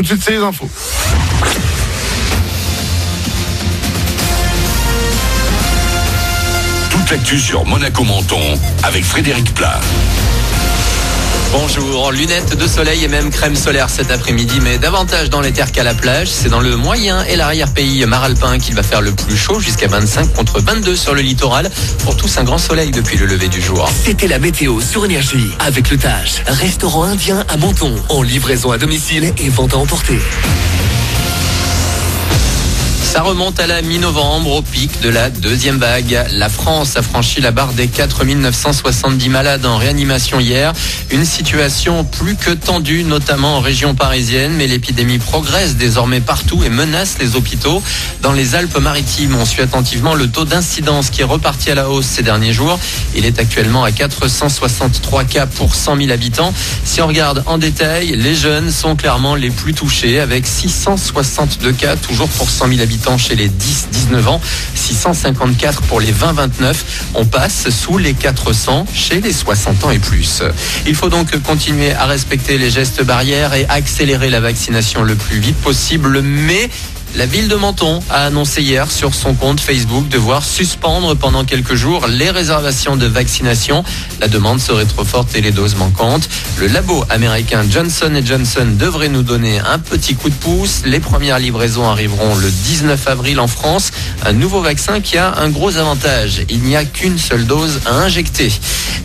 Tout de suite, c'est les infos. Toute l'actu sur Monaco Menton avec Frédéric Plat. Bonjour, lunettes de soleil et même crème solaire cet après-midi, mais davantage dans les terres qu'à la plage. C'est dans le moyen et l'arrière-pays maralpin qu'il va faire le plus chaud, jusqu'à 25 contre 22 sur le littoral. Pour tous, un grand soleil depuis le lever du jour. C'était la météo sur Énergie avec le Taj, restaurant indien à Menton, en livraison à domicile et vente à emporter. Ça remonte à la mi-novembre, au pic de la deuxième vague. La France a franchi la barre des 4970 malades en réanimation hier. Une situation plus que tendue, notamment en région parisienne. Mais l'épidémie progresse désormais partout et menace les hôpitaux. Dans les Alpes-Maritimes, on suit attentivement le taux d'incidence qui est reparti à la hausse ces derniers jours. Il est actuellement à 463 cas pour 100 000 habitants. Si on regarde en détail, les jeunes sont clairement les plus touchés, avec 662 cas toujours pour 100 000 habitants chez les 10-19 ans, 654 pour les 20-29. On passe sous les 400 chez les 60 ans et plus. Il faut donc continuer à respecter les gestes barrières et accélérer la vaccination le plus vite possible, mais la ville de Menton a annoncé hier sur son compte Facebook devoir suspendre pendant quelques jours les réservations de vaccination. La demande serait trop forte et les doses manquantes. Le labo américain Johnson & Johnson devrait nous donner un petit coup de pouce. Les premières livraisons arriveront le 19 avril en France. Un nouveau vaccin qui a un gros avantage. Il n'y a qu'une seule dose à injecter.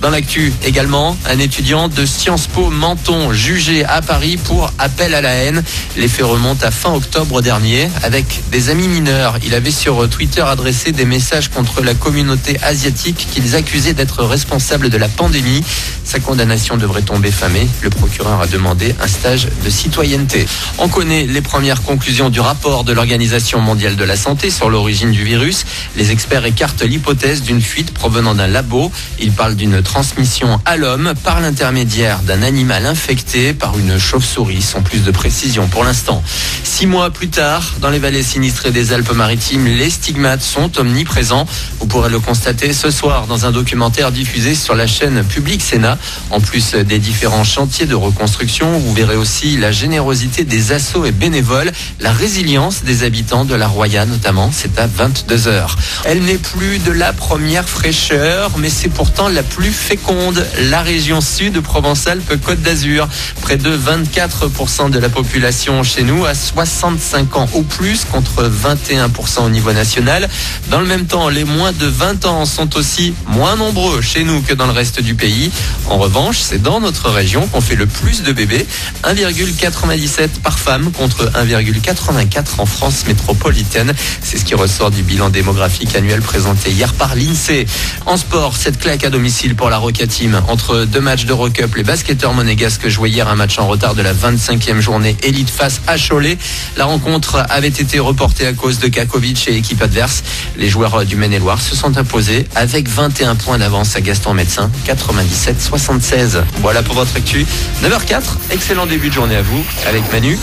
Dans l'actu également, un étudiant de Sciences Po Menton jugé à Paris pour appel à la haine. Les faits remontent à fin octobre dernier. Avec des amis mineurs, il avait sur Twitter adressé des messages contre la communauté asiatique qu'ils accusaient d'être responsables de la pandémie. Sa condamnation devrait tomber fin mai. Le procureur a demandé un stage de citoyenneté. On connaît les premières conclusions du rapport de l'Organisation mondiale de la santé sur l'origine du virus. Les experts écartent l'hypothèse d'une fuite provenant d'un labo. Ils parlent d'une transmission à l'homme par l'intermédiaire d'un animal infecté par une chauve-souris, sans plus de précision pour l'instant. 6 mois plus tard, dans les vallées sinistrées des Alpes-Maritimes, les stigmates sont omniprésents. Vous pourrez le constater ce soir dans un documentaire diffusé sur la chaîne Public Sénat. En plus des différents chantiers de reconstruction, vous verrez aussi la générosité des assos et bénévoles, la résilience des habitants de la Roya notamment. C'est à 22h. Elle n'est plus de la première fraîcheur, mais c'est pourtant la plus féconde. La région sud Provence-Alpes-Côte d'Azur. Près de 24% de la population chez nous a 65 ans ou plus contre 21% au niveau national. Dans le même temps, les moins de 20 ans sont aussi moins nombreux chez nous que dans le reste du pays. En revanche, c'est dans notre région qu'on fait le plus de bébés, 1,97 par femme contre 1,84 en France métropolitaine. C'est ce qui ressort du bilan démographique annuel présenté hier par l'INSEE. En sport, cette claque à domicile pour la Roca Team. Entre deux matchs d'Eurocup, les basketteurs monégasques jouaient hier un match en retard de la 25e journée élite face à Cholet. La rencontre avait été reportée à cause de cas Covid chez l'équipe adverse. Les joueurs du Maine-et-Loire se sont imposés avec 21 points d'avance à Gaston Médecin, 97-76. Voilà pour votre actu. 9h04, excellent début de journée à vous avec Manu.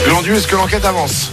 Glandu, est-ce que l'enquête avance ?